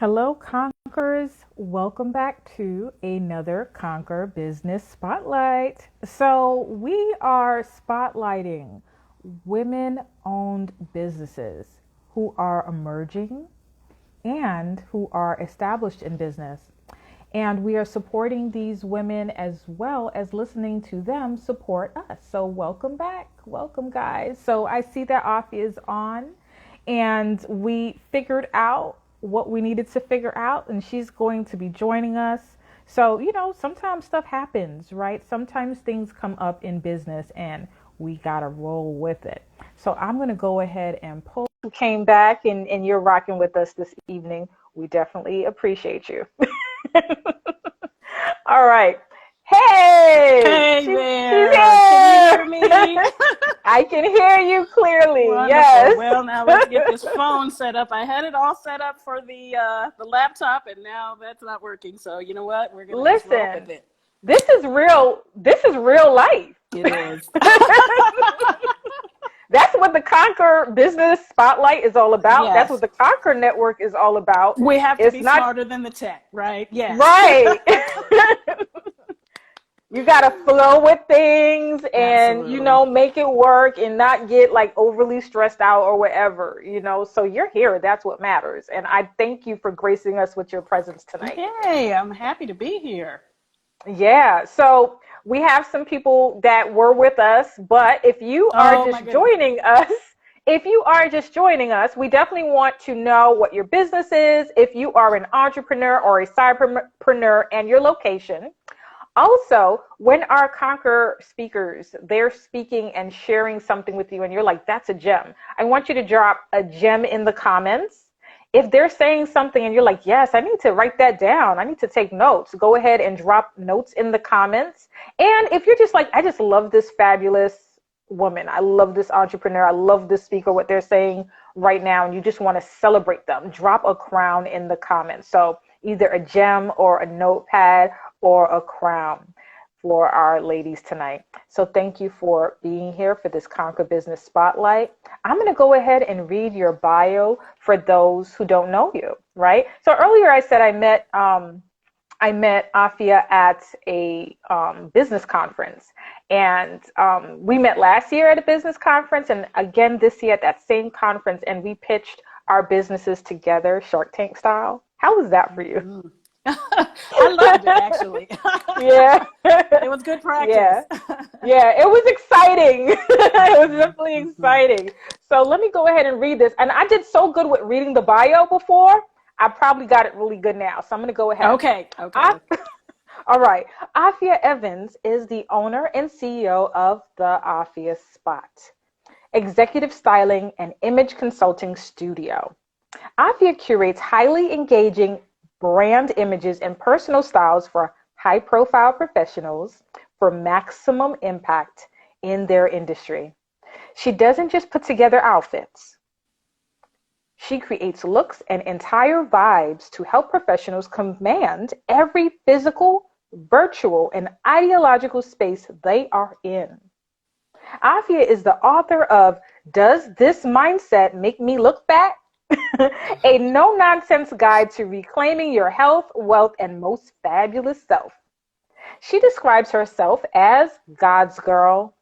Hello, Conquerors. Welcome back to another Conquer Business Spotlight. So, we are spotlighting women owned businesses who are emerging and who are established in business. And we are supporting these women as well as listening to them support us. So, welcome back. Welcome, guys. So, I see that Afya is on, and we figured out what we needed to figure out, and she's going to be joining us. So, sometimes stuff happens, right? Sometimes things come up in business and we got to roll with it. So, I'm going to go ahead and pull. You came back and you're rocking with us this evening. We definitely appreciate you. All right. Hey, Hey she's there. Can you here. hear me? I can hear you clearly. Wonderful. Yes. Well, now let's get this phone set up. I had it all set up for the laptop, and now that's not working. So you know what? We're gonna just roll with Listen, it. this is real. This is real life. It is. That's what the Conquer Business Spotlight is all about. That's what Yes. the Conquer Network is all about. We have to It's be not smarter than the tech, right? Yes. right. You got to flow with things and, Absolutely. make it work and not get like overly stressed out or whatever, So you're here. That's what matters. And I thank you for gracing us with your presence tonight. Yay! I'm happy to be here. Yeah. So we have some people that were with us, but Oh my goodness. if you are just joining us, we definitely want to know what your business is, if you are an entrepreneur or a cyberpreneur, and your location. Also, when our Conquer speakers, they're speaking and sharing something with you and you're like, that's a gem. I want you to drop a gem in the comments. If they're saying something and you're like, yes, I need to write that down, I need to take notes, go ahead and drop notes in the comments. And if you're just like, I just love this fabulous woman, I love this entrepreneur, I love this speaker, what they're saying right now, and you just want to celebrate them, drop a crown in the comments. So either a gem or a notepad or a crown for our ladies tonight. So thank you for being here for this Conquer Business Spotlight. I'm going to go ahead and read your bio for those who don't know you, right? So earlier I said I met Afiya at a business conference, and we met last year at a business conference, and again this year at that same conference, and we pitched our businesses together, Shark Tank style. How was that for you? Mm. I loved it actually. Yeah. It was good practice. Yeah. Yeah, it was exciting. It was definitely exciting. So let me go ahead and read this. And I did so good with reading the bio before. I probably got it really good now. So I'm going to go ahead. Okay. I, all right. Afya Evans is the owner and CEO of the Afya Spot, executive styling and image consulting studio. Afya curates highly engaging brand images and personal styles for high-profile professionals for maximum impact in their industry. She doesn't just put together outfits. She creates looks and entire vibes to help professionals command every physical, virtual, and ideological space they are in. Afya is the author of Does This Mindset Make Me Look Fat? A no-nonsense guide to reclaiming your health, wealth, and most fabulous self. She describes herself as God's girl,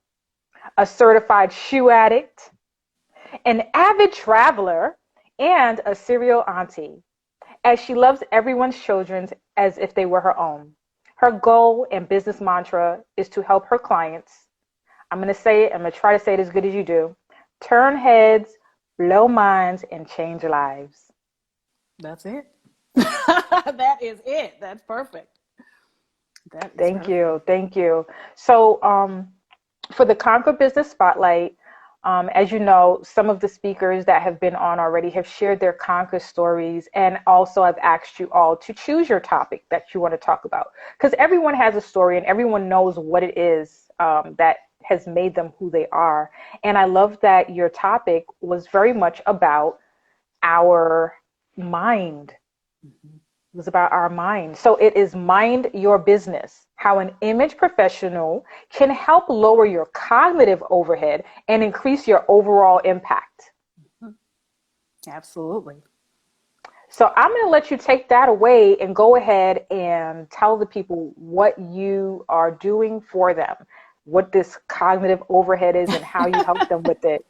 a certified shoe addict, an avid traveler, and a serial auntie, as she loves everyone's children as if they were her own. Her goal and business mantra is to help her clients. I'm going to say it. I'm going to try to say it as good as you do. Turn heads, blow minds, and change lives. That's it. That is it. That's perfect. That is Thank perfect. you. Thank you. So for the Conquer Business Spotlight, as you know, some of the speakers that have been on already have shared their Conquer stories, and also I've asked you all to choose your topic that you want to talk about, because everyone has a story and everyone knows what it is that has made them who they are. And I love that your topic was very much about our mind. It was about our mind. So it is Mind Your Business, how an image professional can help lower your cognitive overhead and increase your overall impact. Absolutely. So I'm going to let you take that away and go ahead and tell the people what you are doing for them, what this cognitive overhead is and how you help them with it.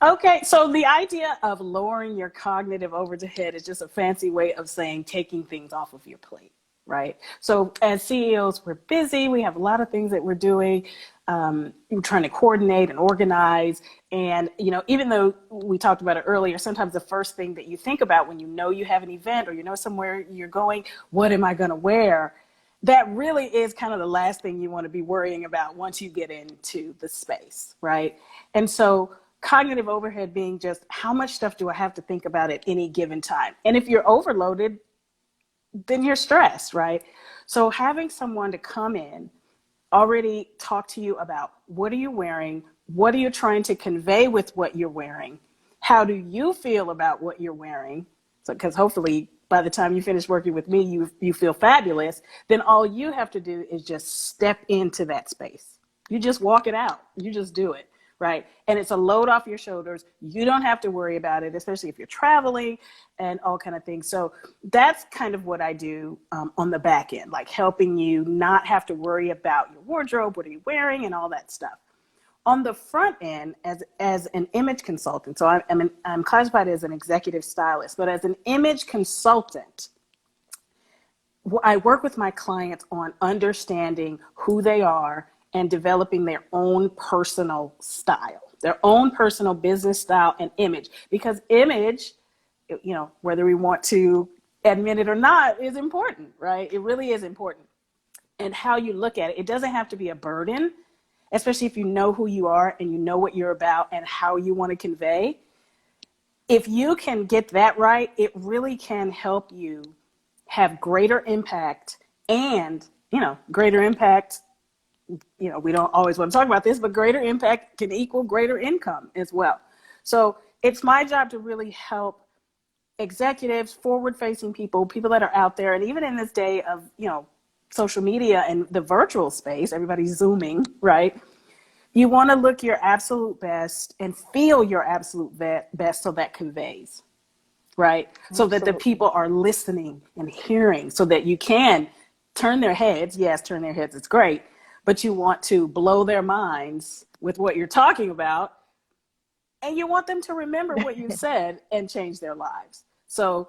Okay, so the idea of lowering your cognitive overhead is just a fancy way of saying taking things off of your plate, right? So as CEOs, we're busy. We have a lot of things that we're doing. We're trying to coordinate and organize. And, you know, even though we talked about it earlier, sometimes the first thing that you think about when you know you have an event or you know somewhere you're going, what am I going to wear? That really is kind of the last thing you want to be worrying about once you get into the space, right? And so cognitive overhead being just how much stuff do I have to think about at any given time? And if you're overloaded, then you're stressed, right? So having someone to come in, already talk to you about what are you wearing? What are you trying to convey with what you're wearing? How do you feel about what you're wearing? So, because hopefully by the time you finish working with me, you feel fabulous. Then all you have to do is just step into that space. You just walk it out. You just do it, right? And it's a load off your shoulders. You don't have to worry about it, especially if you're traveling and all kind of things. So that's kind of what I do on the back end, like helping you not have to worry about your wardrobe, what are you wearing, and all that stuff. On the front end, as an image consultant, so I'm classified as an executive stylist, but as an image consultant, I work with my clients on understanding who they are and developing their own personal style, their own personal business style and image. Because image, you know, whether we want to admit it or not, is important, right? It really is important. And how you look at it, it doesn't have to be a burden, especially if you know who you are and you know what you're about and how you want to convey. If you can get that right, it really can help you have greater impact and, you know, greater impact, you know, we don't always want to talk about this, but greater impact can equal greater income as well. So it's my job to really help executives, forward-facing people, people that are out there, and even in this day of, you know, social media and the virtual space, everybody's Zooming, right? You want to look your absolute best and feel your absolute best so that conveys, right? So that the people are listening and hearing so that you can turn their heads. Yes, turn their heads, it's great. But you want to blow their minds with what you're talking about. And you want them to remember what you said and change their lives. So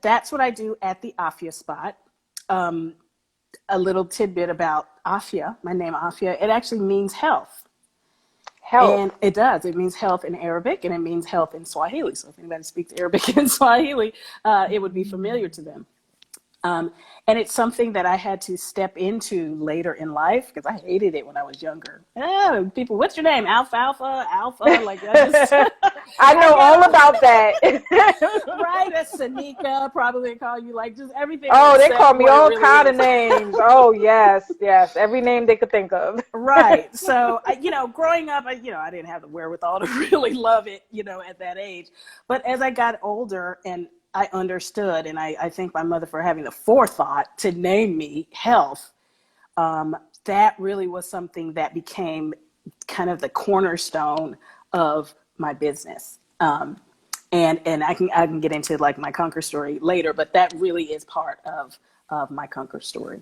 that's what I do at the Afya spot. A little tidbit about Afya, my name Afya, it actually means health. Health. And it does. It means health in Arabic and it means health in Swahili. So if anybody speaks Arabic and Swahili, it would be familiar to them. And it's something that I had to step into later in life because I hated it when I was younger. Oh, people, what's your name? Alfalfa, like that. Just, I know all about that. Right, that's Sanika. Probably call you like just everything. Oh, they call me all kind of names. Oh, yes, every name they could think of. Right. So, you know, growing up, I didn't have the wherewithal to really love it, you know, at that age. But as I got older and I understood, and I thank my mother for having the forethought to name me Health. That really was something that became kind of the cornerstone of my business. And I can get into like my Conquer story later, but that really is part of my Conquer story.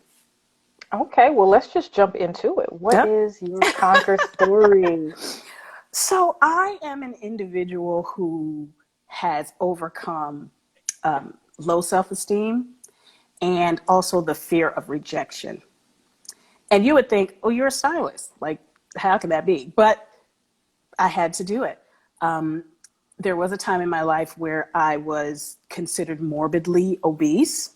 Okay, well, let's just jump into it. What is your Conquer story? So I am an individual who has overcome low self-esteem and also the fear of rejection. And you would think, oh, you're a stylist. Like, how can that be? But I had to do it. There was a time in my life where I was considered morbidly obese.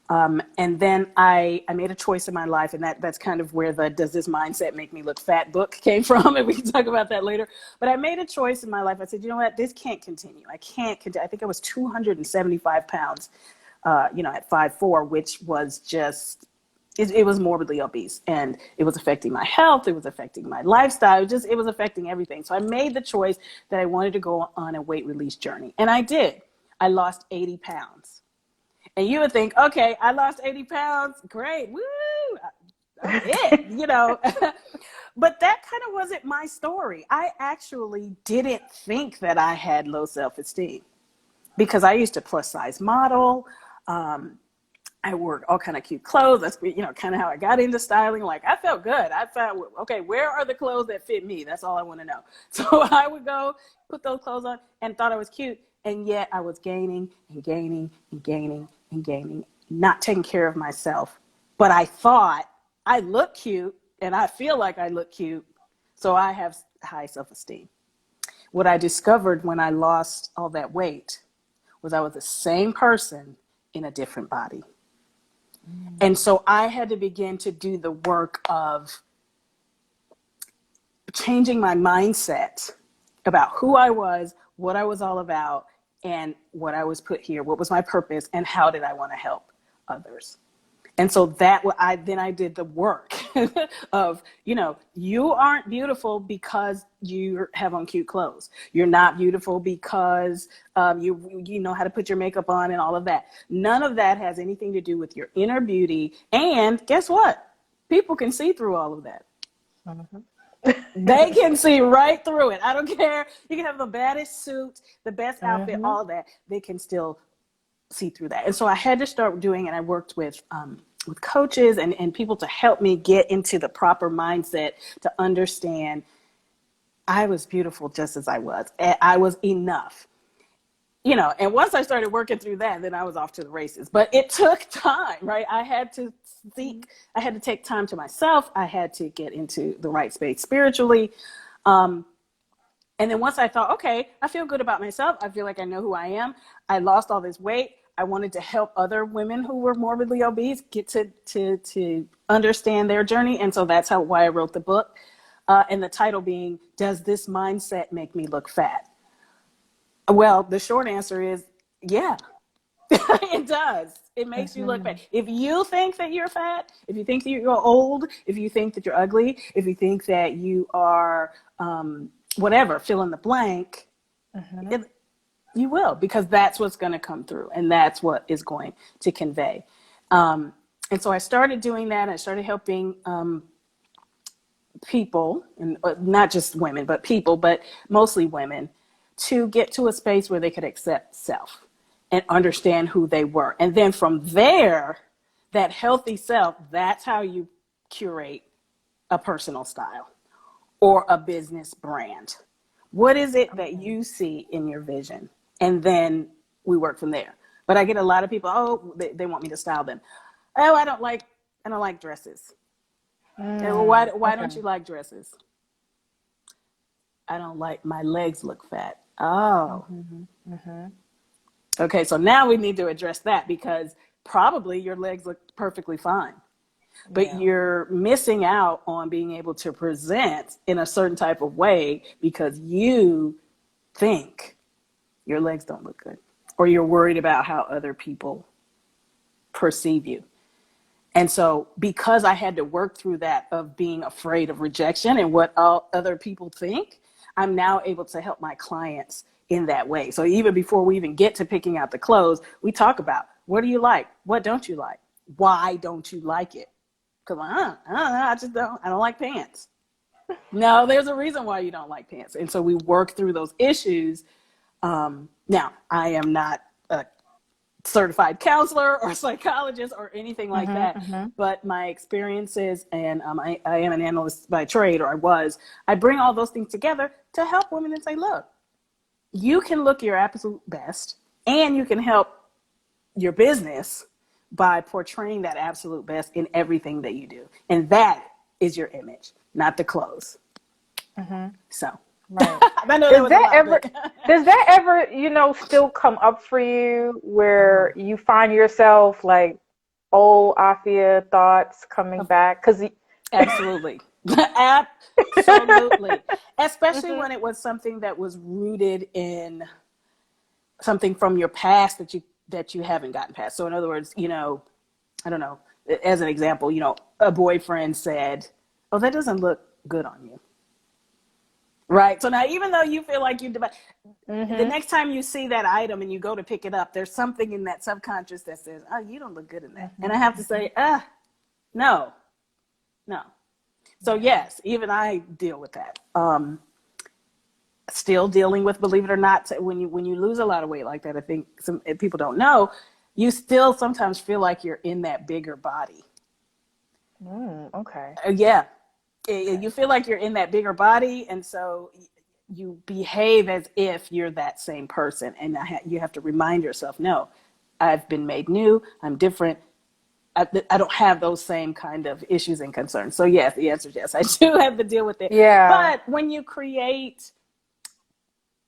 And then I made a choice in my life, and that's kind of where the Does This Mindset Make Me Look Fat book came from, and we can talk about that later. But I made a choice in my life. I said, you know what, this can't continue. I can't continue. I think I was 275 pounds, at 5'4", which was just, it was morbidly obese, and it was affecting my health. It was affecting my lifestyle. It was affecting everything. So I made the choice that I wanted to go on a weight release journey, and I did. I lost 80 pounds. And you would think, okay, I lost 80 pounds. Great. Woo. I'm it, you know. But that kind of wasn't my story. I actually didn't think that I had low self-esteem. because I used to plus size model. I wore all kind of cute clothes. That's, kind of how I got into styling. Like, I felt good. I found, okay, where are the clothes that fit me? That's all I want to know. So I would go put those clothes on and thought I was cute. And yet I was gaining and gaining and gaining and gaining, not taking care of myself. But I thought I look cute and I feel like I look cute. So I have high self-esteem. What I discovered when I lost all that weight was I was the same person in a different body. And so I had to begin to do the work of changing my mindset about who I was, what I was all about, and what I was put here, what was my purpose, and how did I want to help others. And so then I did the work of, you aren't beautiful because you have on cute clothes. You're not beautiful because you know how to put your makeup on and all of that. None of that has anything to do with your inner beauty. And guess what? People can see through all of that. They can see right through it. I don't care. You can have the baddest suit, the best outfit, all of that. They can still see through that. And so I had to start doing, and I worked with coaches and people to help me get into the proper mindset to understand I was beautiful just as I was. And I was enough. And once I started working through that, then I was off to the races. But it took time, right? I had to take time to myself. I had to get into the right space spiritually. And then once I thought, okay, I feel good about myself. I feel like I know who I am. I lost all this weight. I wanted to help other women who were morbidly obese get to understand their journey. And so that's why I wrote the book. And the title being, Does This Mindset Make Me Look Fat? Well, the short answer is, yeah, it does. It makes you look fat. If you think that you're fat, if you think that you're old, if you think that you're ugly, if you think that you are whatever, fill in the blank, you will, because that's what's going to come through, and that's what is going to convey. And so I started doing that. I started helping people, and not just women, but people, but mostly women, to get to a space where they could accept self and understand who they were. And then from there, that healthy self, that's how you curate a personal style or a business brand. What is it that you see in your vision? And then we work from there. But I get a lot of people, they want me to style them. Oh, I don't like dresses. Well, why don't you like dresses? I don't like, my legs look fat. Oh. Okay, so now we need to address that, because probably your legs look perfectly fine. But you're missing out on being able to present in a certain type of way because you think your legs don't look good, or you're worried about how other people perceive you. And so because I had to work through that of being afraid of rejection and what all other people think, I'm now able to help my clients in that way. So even before we even get to picking out the clothes, we talk about, what do you like? What don't you like? Why don't you like it? Because I don't know, I don't like pants. No, there's a reason why you don't like pants. And so we work through those issues. Now, I am not a certified counselor or psychologist or anything like that, but my experiences, and I am an analyst by trade, or I bring all those things together to help women and say, look, you can look your absolute best, and you can help your business by portraying that absolute best in everything that you do. And that is your image, not the clothes. So, right. I know that was a lot, Does that ever, still come up for you where you find yourself like old Afya thoughts coming back? Absolutely. Absolutely. Especially when it was something that was rooted in something from your past that you haven't gotten past. So in other words, I don't know, as an example, a boyfriend said, oh, that doesn't look good on you. Right. So now, even though you feel like the next time you see that item and you go to pick it up, there's something in that subconscious that says, oh, you don't look good in that. And I have to say, no. So yes, even I deal with that. still dealing with, believe it or not, when you lose a lot of weight like that, I think some people don't know, you still sometimes feel like you're in that bigger body. Okay. Yeah. You feel like you're in that bigger body, and so you behave as if you're that same person. And you have to remind yourself, no, I've been made new. I'm different. I don't have those same kind of issues and concerns. So yes, the answer is yes. I do have to deal with it. Yeah. But when you create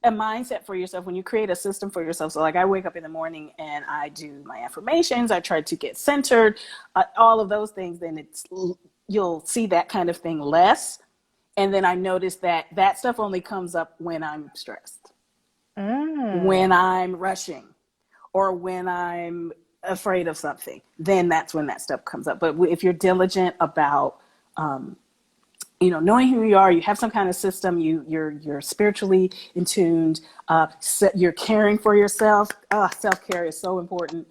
a mindset for yourself, when you create a system for yourself, so like I wake up in the morning and I do my affirmations, I try to get centered, all of those things, then you'll see that kind of thing less. And then I notice that stuff only comes up when I'm stressed, when I'm rushing, or when I'm afraid of something. Then that's when that stuff comes up. But if you're diligent about knowing who you are, you have some kind of system, you're spiritually in tuned, you're caring for yourself. Self-care is so important.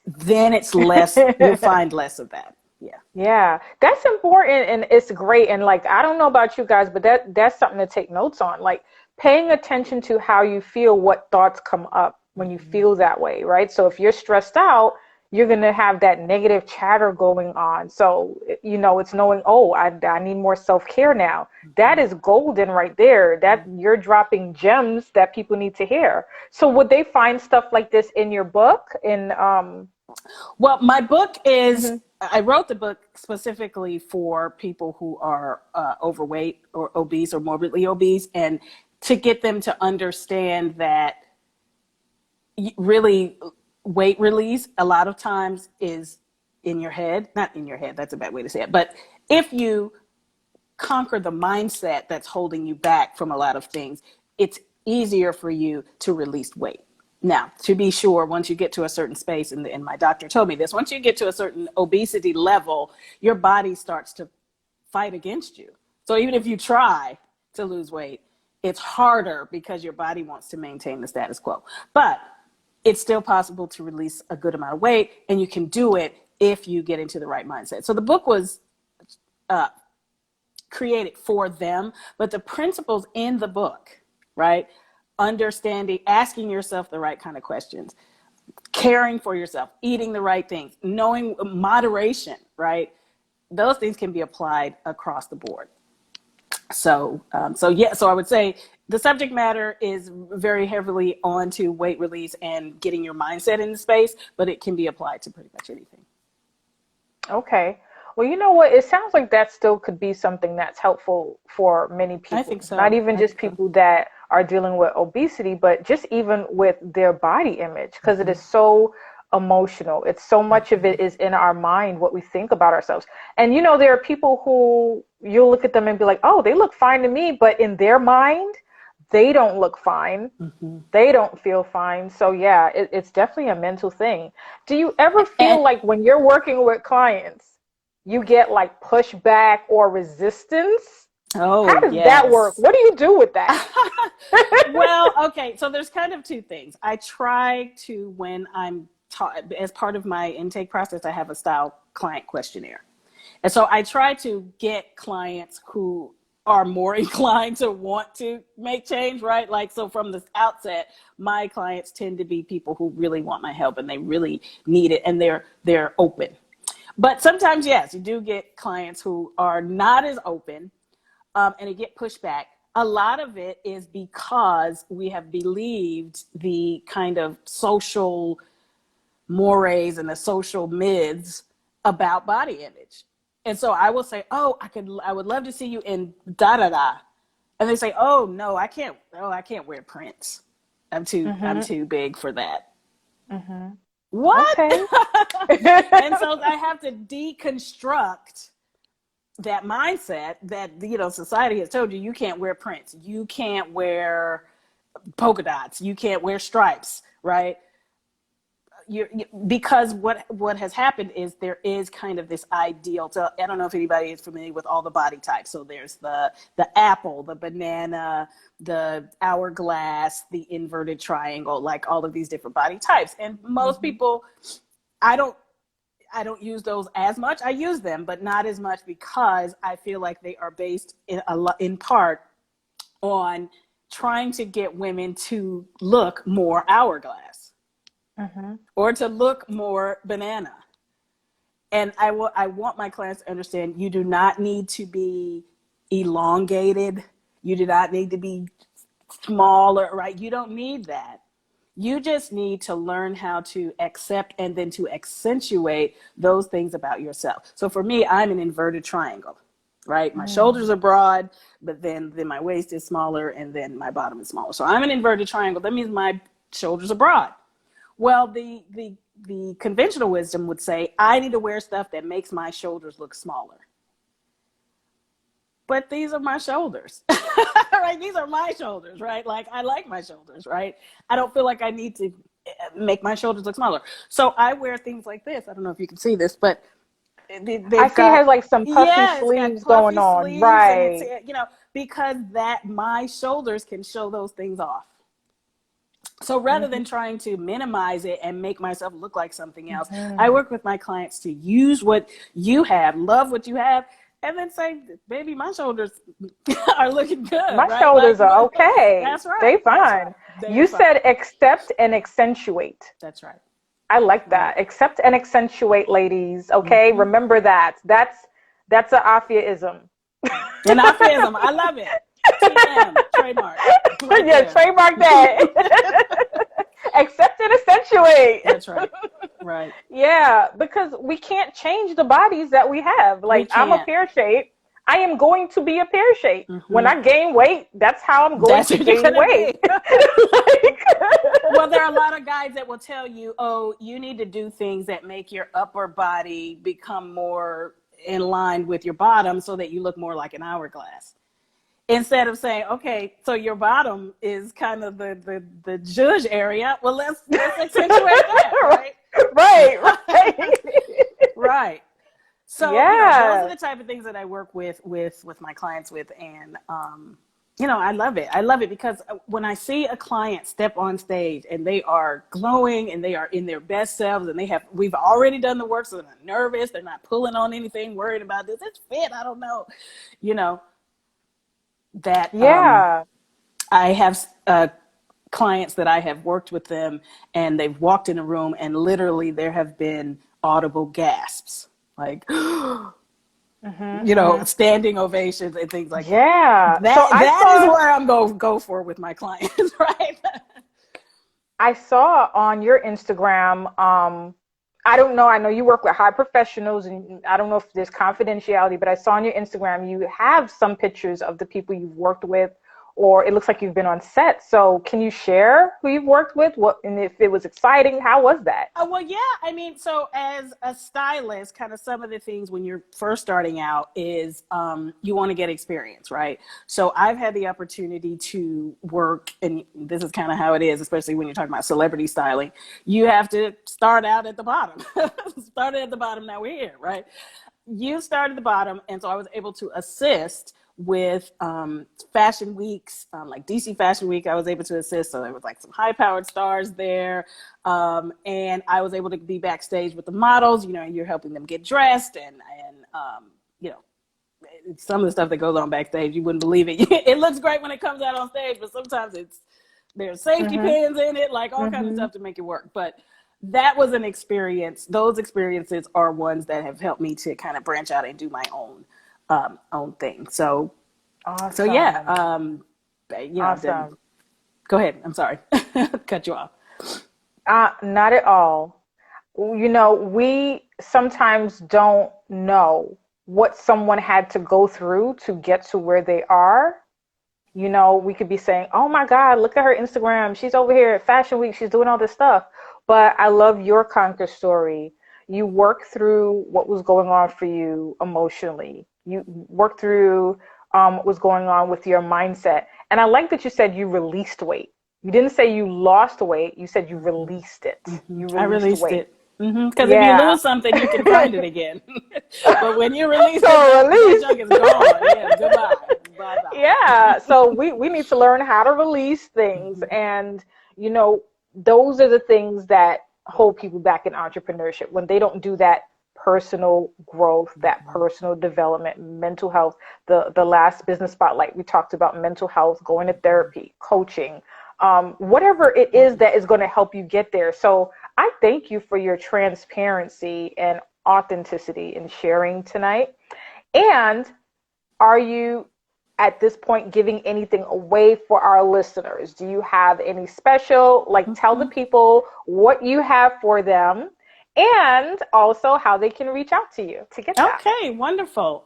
Then it's less, you'll find less of that. Yeah. Yeah, that's important and it's great. And like, I don't know about you guys, but that's something to take notes on. Like paying attention to how you feel, what thoughts come up when you feel that way, right? So if you're stressed out, you're going to have that negative chatter going on. So, it's knowing, oh, I need more self-care now. That is golden right there. That you're dropping gems that people need to hear. So would they find stuff like this in your book? Well, my book is, I wrote the book specifically for people who are overweight or obese or morbidly obese, and to get them to understand that really weight release a lot of times is in your head. Not in your head, that's a bad way to say it. But if you conquer the mindset that's holding you back from a lot of things, it's easier for you to release weight. Now, to be sure, once you get to a certain space, and my doctor told me this, once you get to a certain obesity level, your body starts to fight against you. So even if you try to lose weight, it's harder because your body wants to maintain the status quo. But it's still possible to release a good amount of weight, and you can do it if you get into the right mindset. So the book was created for them, but the principles in the book, right? Understanding, asking yourself the right kind of questions, caring for yourself, eating the right things, knowing moderation, right? Those things can be applied across the board. So I would say the subject matter is very heavily onto weight release and getting your mindset in the space, but it can be applied to pretty much anything. Okay. Well, you know what? It sounds like that still could be something that's helpful for many people. I think so. Not even just people that are dealing with obesity, but just even with their body image, because it is so emotional. It's so much of it is in our mind, what we think about ourselves. And there are people who you'll look at them and be like, oh, they look fine to me, but in their mind, they don't look fine. They don't feel fine. So yeah, it's definitely a mental thing. Do you ever feel like when you're working with clients, you get like pushback or resistance? Oh, how does that work? What do you do with that? Well, okay. So there's kind of two things. I try to, when I'm taught, as part of my intake process, I have a style client questionnaire. And so I try to get clients who are more inclined to want to make change, right? Like, so from the outset, my clients tend to be people who really want my help and they really need it, and they're open. But sometimes, yes, you do get clients who are not as open, and they get pushback. A lot of it is because we have believed the kind of social mores and the social myths about body image. And so I will say, oh, I would love to see you in da da da. And they say, oh no, I can't wear prints. I'm too big for that. What? Okay. And so I have to deconstruct that mindset that, society has told you, you can't wear prints, you can't wear polka dots, you can't wear stripes, right? Because what has happened is there is kind of this ideal. So I don't know if anybody is familiar with all the body types. So there's the apple, the banana, the hourglass, the inverted triangle, like all of these different body types. And most people, I don't use those as much. I use them, but not as much, because I feel like they are based in part on trying to get women to look more hourglass or to look more banana. And I want my clients to understand you do not need to be elongated. You do not need to be smaller, right? You don't need that. You just need to learn how to accept and then to accentuate those things about yourself. So for me, I'm an inverted triangle, right? My shoulders are broad, but then my waist is smaller and then my bottom is smaller. So I'm an inverted triangle. That means my shoulders are broad. Well, the conventional wisdom would say, I need to wear stuff that makes my shoulders look smaller. But these are my shoulders, right? These are my shoulders, right? Like, I like my shoulders, right? I don't feel like I need to make my shoulders look smaller. So I wear things like this. I don't know if you can see this, but I see it has like some puffy sleeves going on, sleeves, right? And it's, because my shoulders can show those things off. So rather than trying to minimize it and make myself look like something else, I work with my clients to use what you have, love what you have, and then say, baby, my shoulders are looking good. My right? shoulders are okay. That's right. They fine. Right. You said accept and accentuate. That's right. I like that. Accept and accentuate, ladies. Okay, remember that. That's an Afya-ism. An Afya-ism. I love it. TM, trademark. Right yeah, there. trademark that. Accept and accentuate. That's right. Right. Yeah, because we can't change the bodies that we have. Like, I'm a pear shape. I am going to be a pear shape. When I gain weight, that's how I'm going to gain weight. Well, there are a lot of guys that will tell you, oh, you need to do things that make your upper body become more in line with your bottom so that you look more like an hourglass. Instead of saying, okay, so your bottom is kind of the zhuzh area. Well, let's accentuate that, right? Right. Right. So those are the type of things that I work with my clients with, and I love it. I love it because when I see a client step on stage and they are glowing and they are in their best selves and we've already done the work, so they're not nervous, they're not pulling on anything, worried about this. It's fit. I don't know, that I have clients that I have worked with them and they've walked in a room and literally there have been audible gasps, like, standing ovations and things like that. That is where I'm going to go for with my clients, right? I saw on your Instagram, I don't know, I know you work with high professionals and I don't know if there's confidentiality, but I saw on your Instagram you have some pictures of the people you've worked with, or it looks like you've been on set. So can you share who you've worked with? And if it was exciting, how was that? Well, yeah. I mean, so as a stylist, kind of some of the things when you're first starting out is you want to get experience, right? So I've had the opportunity to work, and this is kind of how it is, especially when you're talking about celebrity styling. You have to start out at the bottom. Started at the bottom, now we're here, right? You started at the bottom, and so I was able to assist with fashion weeks, like DC Fashion Week. I was able to assist, so there was like some high-powered stars there, and I was able to be backstage with the models. You're helping them get dressed, and some of the stuff that goes on backstage, you wouldn't believe it. It looks great when it comes out on stage, but sometimes there's safety pins in it, like all kinds of stuff to make it work. But that was an experience. Those experiences are ones that have helped me to kind of branch out and do my own thing. So, awesome. So yeah, awesome. Go ahead. I'm sorry, cut you off. Not at all. We sometimes don't know what someone had to go through to get to where they are. We could be saying, oh my God, look at her Instagram. She's over here at Fashion Week. She's doing all this stuff. But I love your conquer story. You worked through what was going on for you emotionally. You worked through what was going on with your mindset. And I like that you said you released weight. You didn't say you lost weight. You said you released it. I released weight. It. Because if you lose something, you can find it again. But when you release that junk is gone. Yeah, goodbye. Bye-bye. Yeah. So we need to learn how to release things. And, those are the things that hold people back in entrepreneurship, when they don't do that personal growth, that personal development, mental health. The last business spotlight, we talked about mental health, going to therapy, coaching, whatever it is that is going to help you get there. So I thank you for your transparency and authenticity in sharing tonight. And are you at this point giving anything away for our listeners? Do you have any special, like tell the people what you have for them and also how they can reach out to you to get that? Okay, wonderful.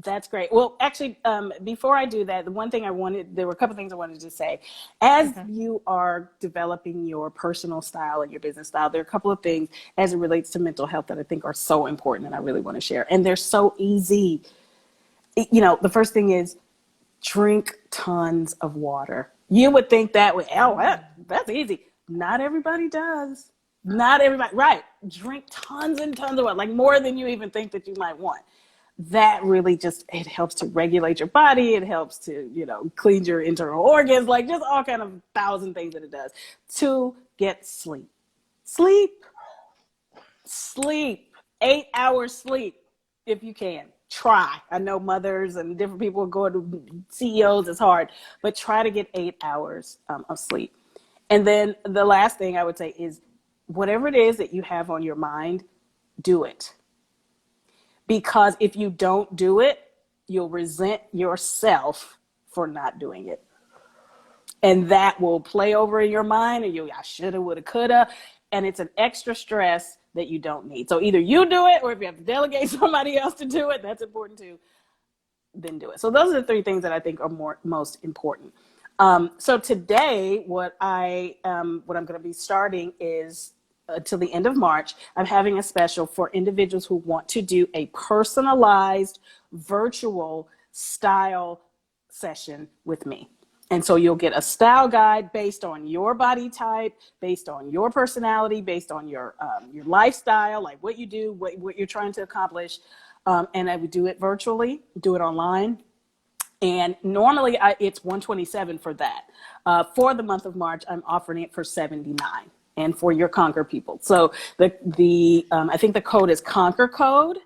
That's great. Well, actually, before I do that, there were a couple things I wanted to say. As you are developing your personal style and your business style, there are a couple of things as it relates to mental health that I think are so important and I really want to share. And they're so easy. You know, the first thing is drink tons of water. You would think that's easy. Not everybody does. Not everybody. Right. Drink tons and tons of water, like more than you even think that you might want. That really it helps to regulate your body. It helps to, clean your internal organs, like just all kind of 1,000 things that it does. 2, get sleep. Sleep. 8 hours sleep if you can. Try. I know mothers and different people go to CEOs, it's hard, but try to get 8 hours of sleep. And then the last thing I would say is whatever it is that you have on your mind, do it. Because if you don't do it, you'll resent yourself for not doing it. And that will play over in your mind and I shoulda, woulda, coulda. And it's an extra stress that you don't need. So either you do it, or if you have to delegate somebody else to do it, that's important too, then do it. So those are the 3 things that I think are most important. So today, what I'm going to be starting is till the end of March, I'm having a special for individuals who want to do a personalized virtual style session with me. And so you'll get a style guide based on your body type, based on your personality, based on your lifestyle, like what you do, what you're trying to accomplish. And I would do it virtually, do it online. And normally it's $127 for that. For the month of March, I'm offering it for $79. And for your Conquer people. So I think the code is Conquer Code.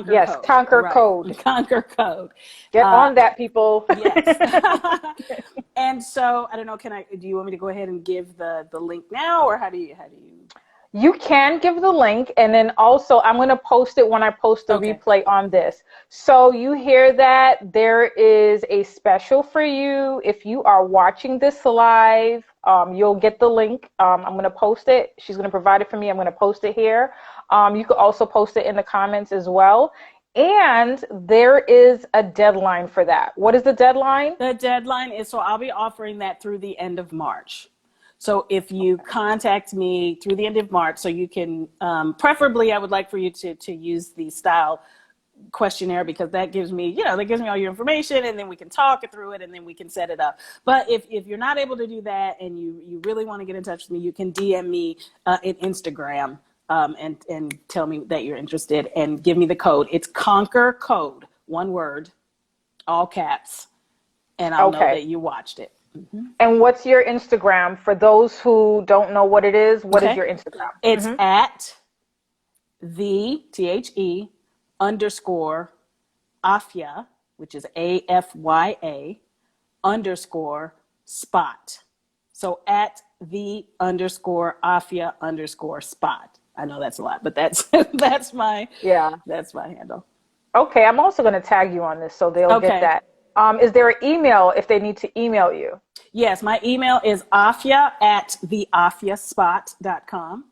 Yes, Code. Conquer Right. Code. Conquer Code. Get on that, people. Yes. And so I don't know. Do you want me to go ahead and give the link now, or how do you? You can give the link, and then also I'm going to post it when I post the replay on this. So you hear that there is a special for you. If you are watching this live, you'll get the link. I'm going to post it. She's going to provide it for me. I'm going to post it here. You could also post it in the comments as well. And there is a deadline for that. What is the deadline? The deadline is, so I'll be offering that through the end of March. So if you contact me through the end of March, so you can, preferably I would like for you to use the style questionnaire, because that gives me all your information, and then we can talk through it, and then we can set it up. But if you're not able to do that and you really want to get in touch with me, you can DM me in Instagram and tell me that you're interested and give me the code. It's Conquer Code, one word, all caps, and I'll know that you watched it. Mm-hmm. And what's your Instagram for those who don't know what it is? What is your Instagram? It's at the _Afya, which is AFYA _spot. So at the _Afya _spot. I know that's a lot, but that's my handle. Okay, I'm also going to tag you on this so they'll get that. Is there an email if they need to email you? Yes, my email is afya@theafyaspot.com.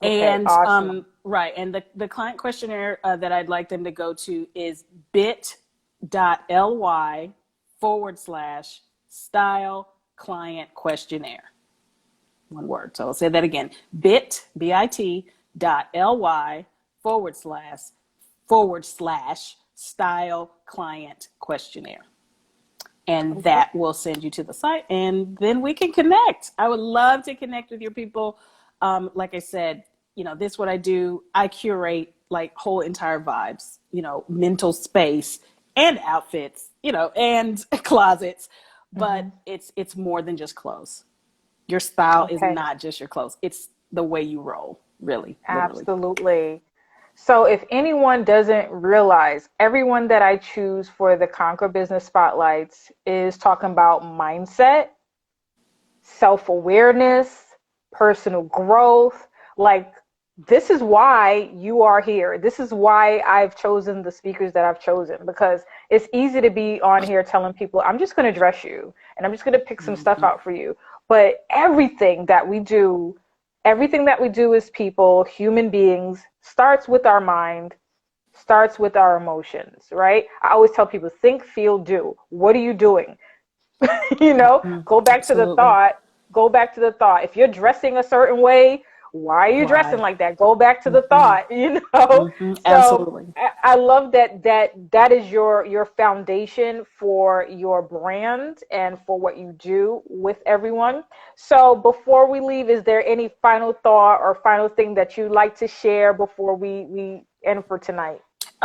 Okay, and awesome. Right, and the client questionnaire that I'd like them to go to is bit.ly/style client questionnaire. One word. So I'll say that again. bit.ly//style client questionnaire. And that will send you to the site, and then we can connect. I would love to connect with your people. Like I said, this is what I do. I curate like whole entire vibes, mental space and outfits, and closets. But it's more than just clothes. Your style is not just your clothes. It's the way you roll. really, literally. Absolutely. So if anyone doesn't realize, everyone that I choose for the Conquer Business Spotlights is talking about mindset, self-awareness, personal growth. Like, this is why you are here. This is why I've chosen the speakers that I've chosen, because it's easy to be on here telling people, I'm just going to dress you and I'm just going to pick some stuff Mm-hmm. out for you. But everything that we do as people, human beings, starts with our mind, starts with our emotions, right? I always tell people, think, feel, do. What are you doing? You know, Mm-hmm. go back to the Absolutely. thought. Go back to the thought. If you're dressing a certain way, why are you dressing Why? like that? Go back to the Mm-hmm. thought, you know? Mm-hmm. So Absolutely. I love that is your foundation for your brand and for what you do with everyone. So before we leave, is there any final thought or final thing that you'd like to share before we end for tonight?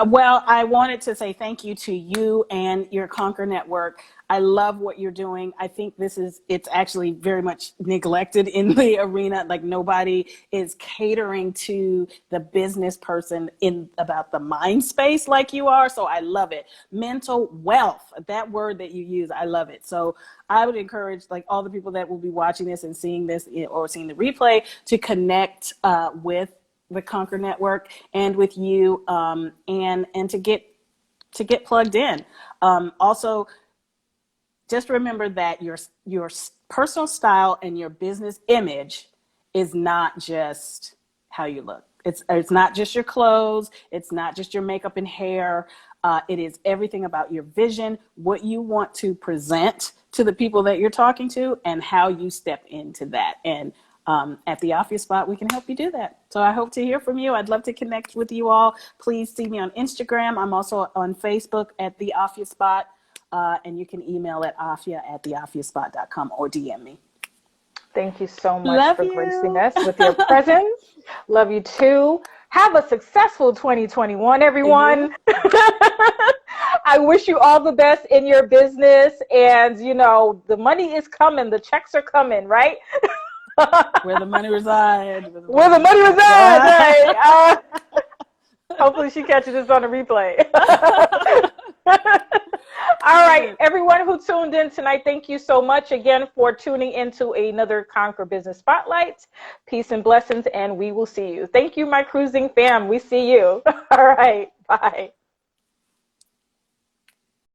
Well, I wanted to say thank you to you and your Conquer Network. I love what you're doing. I think it's actually very much neglected in the arena. Like, nobody is catering to the business person in about the mind space like you are. So I love it. Mental wealth, that word that you use, I love it. So I would encourage, like, all the people that will be watching this and seeing this or seeing the replay to connect with the Conquer Network and with you, and to get plugged in. Also, just remember that your personal style and your business image is not just how you look. It's not just your clothes. It's not just your makeup and hair. It is everything about your vision, what you want to present to the people that you're talking to, and how you step into that. And at the Afya Spot, we can help you do that. So I hope to hear from you. I'd love to connect with you all. Please see me on Instagram. I'm also on Facebook at the Afya Spot. And you can email at afya@theafyaspot.com or DM me. Thank you so much Love for gracing you. us with your presence. Love you too. Have a successful 2021, You. everyone. I wish you all the best in your business. And, you know, the money is coming, the checks are coming, right? Where the money resides. Where the Where money the money resides. resides, right? Hopefully she catches this on the replay. All right, Good. everyone who tuned in tonight, thank you so much again for tuning into another Conquer Business Spotlight. Peace and blessings, and we will see you. Thank you, my cruising fam. We see you. All right, bye.